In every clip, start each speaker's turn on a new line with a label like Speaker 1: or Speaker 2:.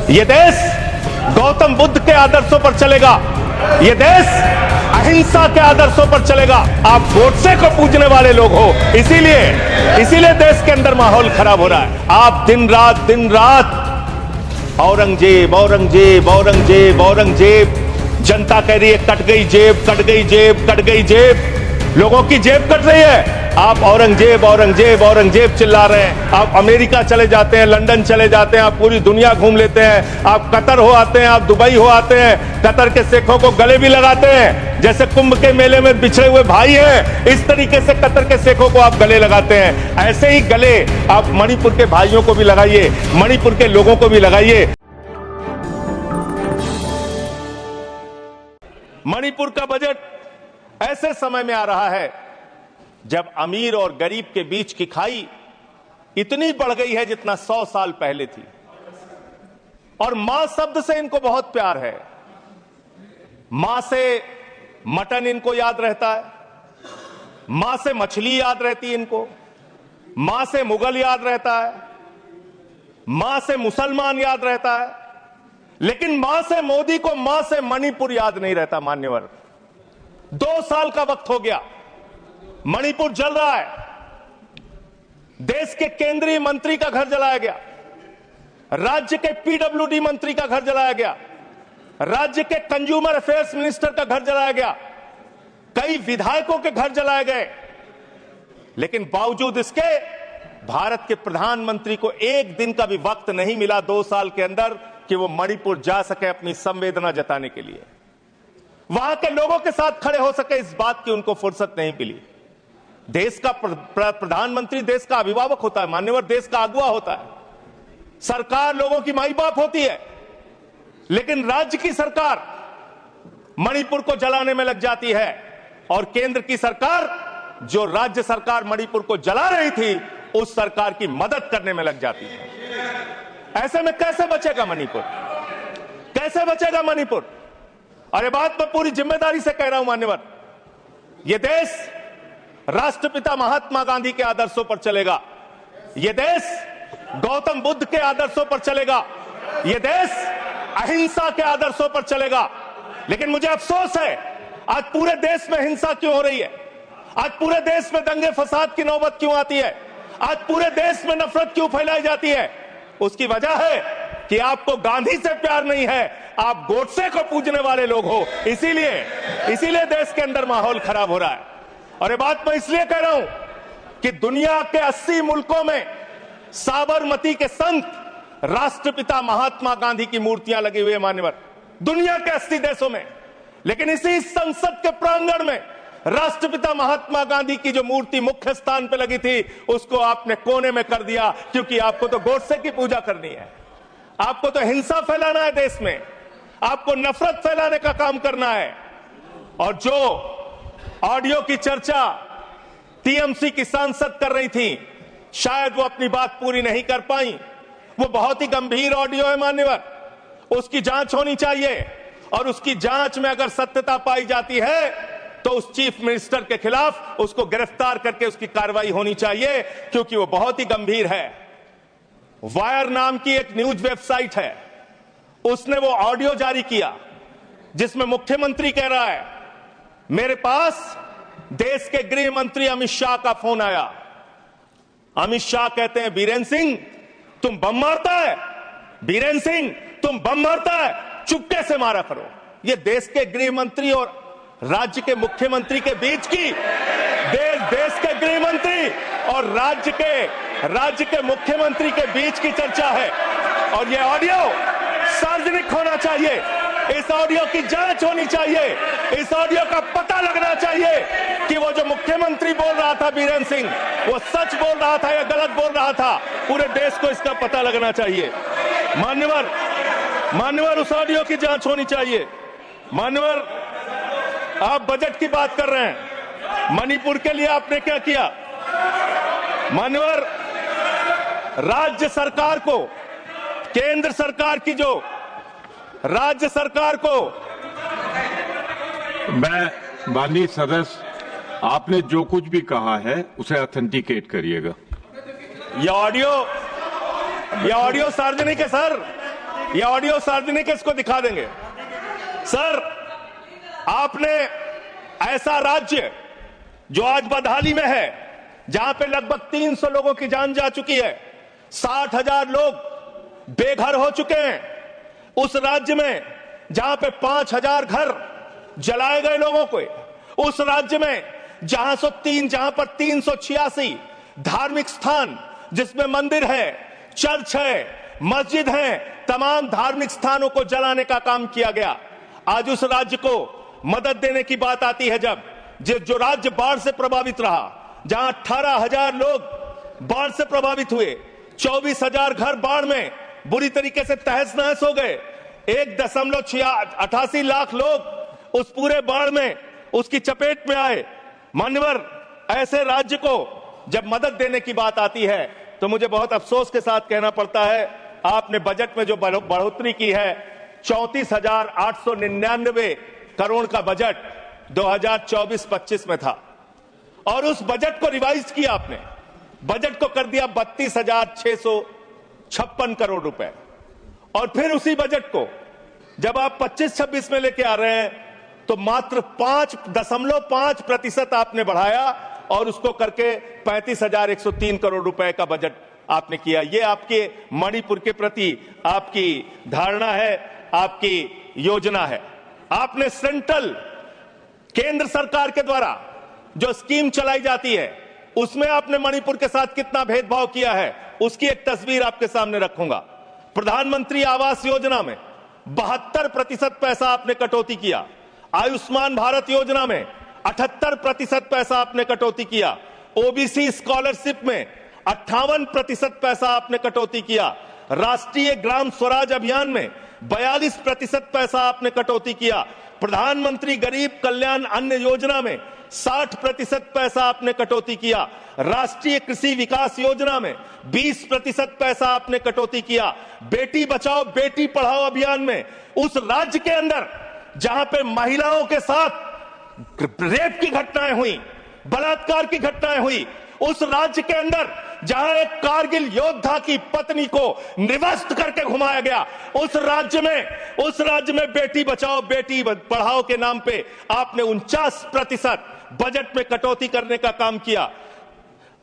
Speaker 1: ये देश गौतम बुद्ध के आदर्शों पर चलेगा, ये देश अहिंसा के आदर्शों पर चलेगा। आप गोडसे को पूजने वाले लोग हो, इसीलिए देश के अंदर माहौल खराब हो रहा है। आप दिन रात औरंगजेब औरंगजेब औरंगजेब औरंगजेब, जनता कह रही है कट गई जेब, कट गई जेब, कट गई जेब, लोगों की जेब कट रही है। आप औरंगजेब औरंगजेब औरंगजेब चिल्ला रहे हैं। आप अमेरिका चले जाते हैं, लंदन चले जाते हैं, आप पूरी दुनिया घूम लेते हैं, आप कतर हो आते हैं, आप दुबई हो आते हैं, कतर के शेखों को गले भी लगाते हैं। जैसे कुंभ के मेले में बिछड़े हुए भाई हैं, इस तरीके से कतर के शेखों को आप गले लगाते हैं। ऐसे ही गले आप मणिपुर के भाइयों को भी लगाइए, मणिपुर के लोगों को भी लगाइए। मणिपुर का बजट ऐसे समय में आ रहा है जब अमीर और गरीब के बीच की खाई इतनी बढ़ गई है जितना 100 साल पहले थी। और मां शब्द से इनको बहुत प्यार है। मां से मटन इनको याद रहता है, मां से मछली याद रहती है इनको, मां से मुगल याद रहता है, मां से मुसलमान याद रहता है, लेकिन मां से मोदी को मां से मणिपुर याद नहीं रहता। मान्यवर, 2 साल का वक्त हो गया, मणिपुर जल रहा है। देश के केंद्रीय मंत्री का घर जलाया गया, राज्य के पीडब्ल्यूडी मंत्री का घर जलाया गया, राज्य के कंज्यूमर अफेयर्स मिनिस्टर का घर जलाया गया, कई विधायकों के घर जलाए गए। लेकिन बावजूद इसके भारत के प्रधानमंत्री को एक दिन का भी वक्त नहीं मिला 2 साल के अंदर कि वो मणिपुर जा सके अपनी संवेदना जताने के लिए, वहां के लोगों के साथ खड़े हो सके। इस बात की उनको फुर्सत नहीं मिली। देश का प्रधानमंत्री देश का अभिभावक होता है, मान्यवर, देश का अगुवा होता है। सरकार लोगों की माई बाप होती है, लेकिन राज्य की सरकार मणिपुर को जलाने में लग जाती है और केंद्र की सरकार, जो राज्य सरकार मणिपुर को जला रही थी, उस सरकार की मदद करने में लग जाती है। ऐसे में कैसे बचेगा मणिपुर? कैसे बचेगा मणिपुर? और ये बात मैं पूरी जिम्मेदारी से कह रहा हूं मान्यवर, यह देश राष्ट्रपिता महात्मा गांधी के आदर्शों पर चलेगा, यह देश गौतम बुद्ध के आदर्शों पर चलेगा, यह देश अहिंसा के आदर्शों पर चलेगा। लेकिन मुझे अफसोस है, आज पूरे देश में हिंसा क्यों हो रही है? आज पूरे देश में दंगे फसाद की नौबत क्यों आती है? आज पूरे देश में नफरत क्यों फैलाई जाती है? उसकी वजह है कि आपको गांधी से प्यार नहीं है, आप गोडसे को पूजने वाले लोग हो। इसीलिए देश के अंदर माहौल खराब हो रहा है। और ये बात मैं इसलिए कह रहा हूं कि दुनिया के 80 मुल्कों में साबरमती के संत राष्ट्रपिता महात्मा गांधी की मूर्तियां लगी हुई है मान्यवर, दुनिया के 80 देशों में। लेकिन इसी संसद के प्रांगण में राष्ट्रपिता महात्मा गांधी की जो मूर्ति मुख्य स्थान पर लगी थी, उसको आपने कोने में कर दिया, क्योंकि आपको तो गोडसे की पूजा करनी है, आपको तो हिंसा फैलाना है देश में, आपको नफरत फैलाने का काम करना है। और जो ऑडियो की चर्चा टीएमसी की सांसद कर रही थी, शायद वो अपनी बात पूरी नहीं कर पाई। वो बहुत ही गंभीर ऑडियो है मान्यवर, उसकी जांच होनी चाहिए, और उसकी जांच में अगर सत्यता पाई जाती है तो उस चीफ मिनिस्टर के खिलाफ उसको गिरफ्तार करके उसकी कार्रवाई होनी चाहिए, क्योंकि वो बहुत ही गंभीर है। वायर नाम की एक न्यूज वेबसाइट है, उसने वो ऑडियो जारी किया जिसमें मुख्यमंत्री कह रहा है, मेरे पास देश के गृह मंत्री अमित शाह का फोन आया। अमित शाह कहते हैं, बीरेन सिंह तुम बम मारता है, बीरेन सिंह तुम बम मारता है, चुपके से मारा करो। ये देश के गृह मंत्री और राज्य के मुख्यमंत्री के बीच की, देश के गृह मंत्री और राज्य के मुख्यमंत्री के बीच की चर्चा है। और यह ऑडियो सार्वजनिक होना चाहिए, इस ऑडियो की जांच होनी चाहिए, इस ऑडियो का पता लगना चाहिए कि वो जो मुख्यमंत्री बोल रहा था बीरेन सिंह, वो सच बोल रहा था या गलत बोल रहा था। पूरे देश को इसका पता लगना चाहिए मान्यवर, उस ऑडियो की जांच होनी चाहिए। मान्यवर, आप बजट की बात कर रहे हैं, मणिपुर के लिए आपने क्या किया? मान्यवर, राज्य सरकार को, केंद्र सरकार की जो राज्य सरकार को,
Speaker 2: मैं माननीय सदस्य, आपने जो कुछ भी कहा है उसे ऑथेंटिकेट करिएगा।
Speaker 1: ये ऑडियो सार्वजनिक है सर, ये ऑडियो सार्वजनिक है, इसको दिखा देंगे। सर, आपने ऐसा राज्य जो आज बदहाली में है, जहां पे लगभग 300 लोगों की जान जा चुकी है, 60,000 लोग बेघर हो चुके हैं, उस राज्य में जहां पे 5,000 घर जलाए गए लोगों को, उस राज्य में जहां पर 386 धार्मिक स्थान, जिसमें मंदिर है, चर्च है, मस्जिद है, तमाम धार्मिक स्थानों को जलाने का काम किया गया। आज उस राज्य को मदद देने की बात आती है जब जो राज्य बाढ़ से प्रभावित रहा, जहां 18,000 लोग बाढ़ से प्रभावित हुए, 24,000 घर बाढ़ में बुरी तरीके से तहस नहस हो गए, 1.88 लाख लोग उस पूरे बाढ़ में उसकी चपेट में आए। मान्यवर, ऐसे राज्य को जब मदद देने की बात आती है तो मुझे बहुत अफसोस के साथ कहना पड़ता है, आपने बजट में जो बढ़ोतरी की है, 34,899 करोड़ का बजट 2024-25 में था, और उस बजट को रिवाइज किया आपने, बजट को कर दिया 32,656 करोड़ रुपए। और फिर उसी बजट को जब आप 25-26 में लेके आ रहे हैं तो मात्र 5.5% आपने बढ़ाया और उसको करके 35,103 करोड़ रुपए का बजट आपने किया। यह आपके मणिपुर के प्रति आपकी धारणा है, आपकी योजना है। आपने सेंट्रल केंद्र सरकार के द्वारा जो स्कीम चलाई जाती है उसमें आपने मणिपुर के साथ कितना भेदभाव किया है, उसकी एक तस्वीर आपके सामने रखूंगा। प्रधानमंत्री आवास योजना में 72% पैसा आपने कटौती किया, आयुष्मान भारत योजना में 78% पैसा आपने कटौती किया, ओबीसी स्कॉलरशिप में 58% पैसा आपने कटौती किया, राष्ट्रीय ग्राम स्वराज अभियान में 42% पैसा आपने कटौती किया, प्रधानमंत्री गरीब कल्याण अन्न योजना में 60% पैसा आपने कटौती किया, राष्ट्रीय कृषि विकास योजना में 20% पैसा आपने कटौती किया, बेटी बचाओ बेटी पढ़ाओ अभियान में उस राज्य के अंदर जहां पे महिलाओं के साथ रेप की घटनाएं हुई, बलात्कार की घटनाएं हुई, उस राज्य के अंदर जहां एक कारगिल योद्धा की पत्नी को निवस्त करके घुमाया गया, उस राज्य में बेटी बचाओ बेटी पढ़ाओ के नाम पे आपने 49% बजट में कटौती करने का काम किया।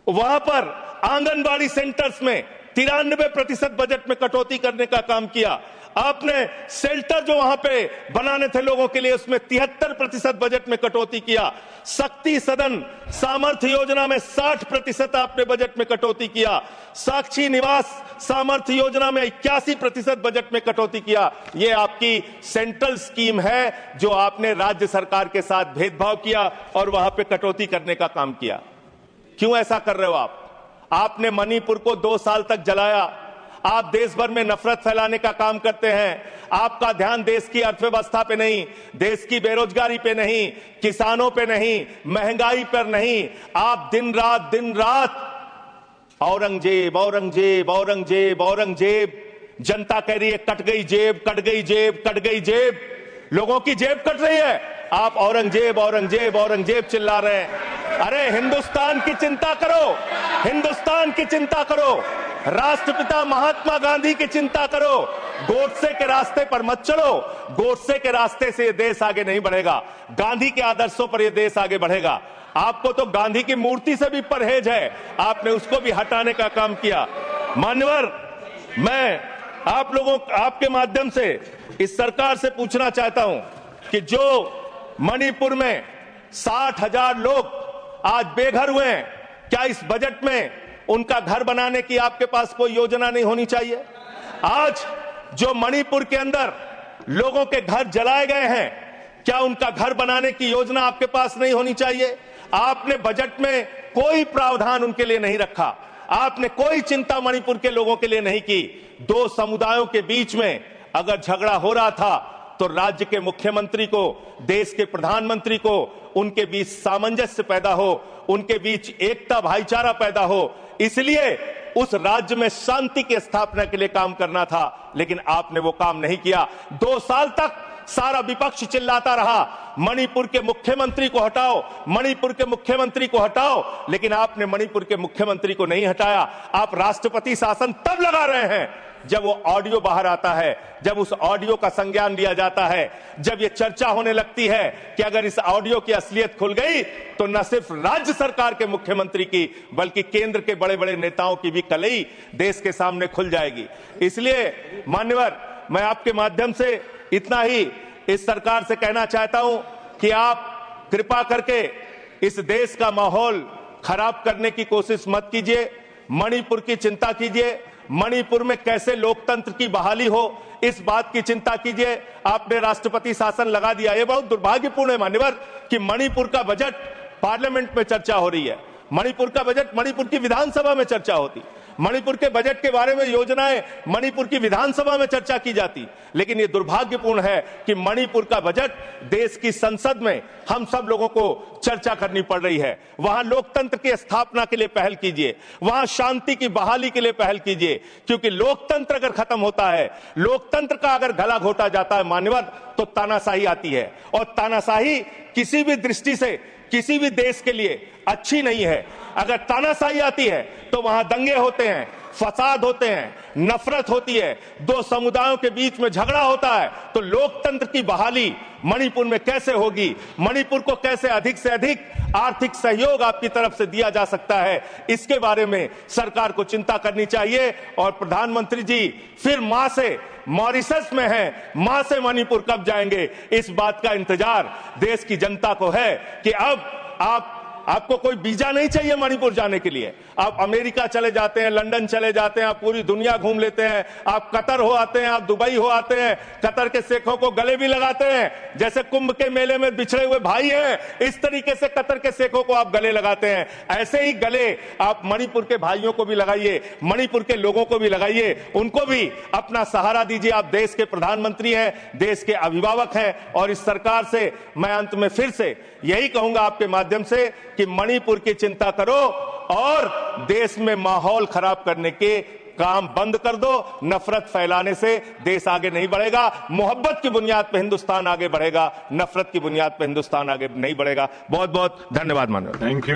Speaker 1: वहां पर आंगनबाड़ी सेंटर्स में 93% बजट में कटौती करने का काम किया। आपने शेल्टर जो वहां पे बनाने थे लोगों के लिए, उसमें 73% बजट में कटौती किया। शक्ति सदन सामर्थ्य योजना में 60% आपने बजट में कटौती किया। साक्षी निवास सामर्थ्य योजना में 81% बजट में कटौती किया। यह आपकी सेंट्रल स्कीम है जो आपने राज्य सरकार के साथ भेदभाव किया और वहां पे कटौती करने का काम किया। क्यों ऐसा कर रहे हो आप? आपने मणिपुर को 2 साल तक जलाया। आप देश भर में नफरत फैलाने का काम करते हैं। आपका ध्यान देश की अर्थव्यवस्था पे नहीं, देश की बेरोजगारी पे नहीं, किसानों पे नहीं, महंगाई पर नहीं। आप दिन रात औरंगजेब औरंगजेब औरंगजेब औरंगजेब, जनता कह रही है कट गई जेब कट गई जेब कट गई जेब, लोगों की जेब कट रही है, आप औरंगजेब औरंगजेब औरंगजेब चिल्ला रहे हैं। अरे हिंदुस्तान की चिंता करो, हिंदुस्तान की चिंता करो, राष्ट्रपिता महात्मा गांधी की चिंता करो। गोडसे के रास्ते पर मत चलो, गोडसे के रास्ते से यह देश आगे नहीं बढ़ेगा, गांधी के आदर्शों पर यह देश आगे बढ़ेगा। आपको तो गांधी की मूर्ति से भी परहेज है, आपने उसको भी हटाने का काम किया। मान्यवर, मैं आप लोगों आपके माध्यम से इस सरकार से पूछना चाहता हूं कि जो मणिपुर में 60,000 लोग आज बेघर हुए हैं, क्या इस बजट में उनका घर बनाने की आपके पास कोई योजना नहीं होनी चाहिए? आज जो मणिपुर के अंदर लोगों के घर जलाए गए हैं, क्या उनका घर बनाने की योजना आपके पास नहीं होनी चाहिए? आपने बजट में कोई प्रावधान उनके लिए नहीं रखा, आपने कोई चिंता मणिपुर के लोगों के लिए नहीं की। 2 समुदायों के बीच में अगर झगड़ा हो रहा था तो राज्य के मुख्यमंत्री को, देश के प्रधानमंत्री को उनके बीच सामंजस्य पैदा हो, उनके बीच एकता भाईचारा पैदा हो, इसलिए उस राज्य में शांति की स्थापना के लिए काम करना था, लेकिन आपने वो काम नहीं किया। 2 साल तक सारा विपक्ष चिल्लाता रहा मणिपुर के मुख्यमंत्री को हटाओ, मणिपुर के मुख्यमंत्री को हटाओ, लेकिन आपने मणिपुर के मुख्यमंत्री को नहीं हटाया। आप राष्ट्रपति शासन तब लगा रहे हैं जब वो ऑडियो बाहर आता है, जब उस ऑडियो का संज्ञान लिया जाता है, जब ये चर्चा होने लगती है कि अगर इस ऑडियो की असलियत खुल गई तो न सिर्फ राज्य सरकार के मुख्यमंत्री की बल्कि केंद्र के बड़े बड़े नेताओं की भी कलई देश के सामने खुल जाएगी। इसलिए मान्यवर, मैं आपके माध्यम से इतना ही इस सरकार से कहना चाहता हूं कि आप कृपा करके इस देश का माहौल खराब करने की कोशिश मत कीजिए। मणिपुर की चिंता कीजिए, मणिपुर में कैसे लोकतंत्र की बहाली हो इस बात की चिंता कीजिए। आपने राष्ट्रपति शासन लगा दिया, यह बहुत दुर्भाग्यपूर्ण है मान्यवर कि मणिपुर का बजट पार्लियामेंट में चर्चा हो रही है। मणिपुर का बजट मणिपुर की विधानसभा में चर्चा होती, मणिपुर के बजट के बारे में योजनाएं मणिपुर की विधानसभा में चर्चा की जाती, लेकिन यह दुर्भाग्यपूर्ण है कि मणिपुर का बजट देश की संसद में हम सब लोगों को चर्चा करनी पड़ रही है। वहां लोकतंत्र की स्थापना के लिए पहल कीजिए, वहां शांति की बहाली के लिए पहल कीजिए, क्योंकि लोकतंत्र अगर खत्म होता है, लोकतंत्र का अगर गला घोटा जाता है मान्यवर, तो तानाशाही आती है, और तानाशाही किसी भी दृष्टि से किसी भी देश के लिए अच्छी नहीं है। अगर तानाशाही आती है तो वहां दंगे होते हैं, फसाद होते हैं, नफरत होती है, दो समुदायों के बीच में झगड़ा होता है, तो लोकतंत्र की बहाली मणिपुर में कैसे होगी? मणिपुर को कैसे अधिक से अधिक आर्थिक सहयोग आपकी तरफ से दिया जा सकता है, इसके बारे में सरकार को चिंता करनी चाहिए। और प्रधानमंत्री जी फिर मां से मॉरिशस में हैं, मां से मणिपुर कब जाएंगे, इस बात का इंतजार देश की जनता को है कि अब आपको कोई वीजा नहीं चाहिए मणिपुर जाने के लिए। आप अमेरिका चले जाते हैं, लंदन चले जाते हैं, आप पूरी दुनिया घूम लेते हैं, आप कतर हो आते हैं, आप दुबई हो आते हैं, कतर के शेखों को गले भी लगाते हैं, जैसे कुंभ के मेले में बिछड़े हुए भाई हैं, इस तरीके से कतर के शेखों को आप गले लगाते हैं। ऐसे ही गले आप मणिपुर के भाइयों को भी लगाइए, मणिपुर के लोगों को भी लगाइए, उनको भी अपना सहारा दीजिए। आप देश के प्रधानमंत्री हैं, देश के अभिभावक हैं, और इस सरकार से मैं अंत में फिर से यही कहूंगा आपके माध्यम से कि मणिपुर की चिंता करो और देश में माहौल खराब करने के काम बंद कर दो। नफरत फैलाने से देश आगे नहीं बढ़ेगा। मोहब्बत की बुनियाद पर हिंदुस्तान आगे बढ़ेगा, नफरत की बुनियाद पर हिंदुस्तान आगे नहीं बढ़ेगा। बहुत बहुत धन्यवाद माननीय।
Speaker 2: Thank you.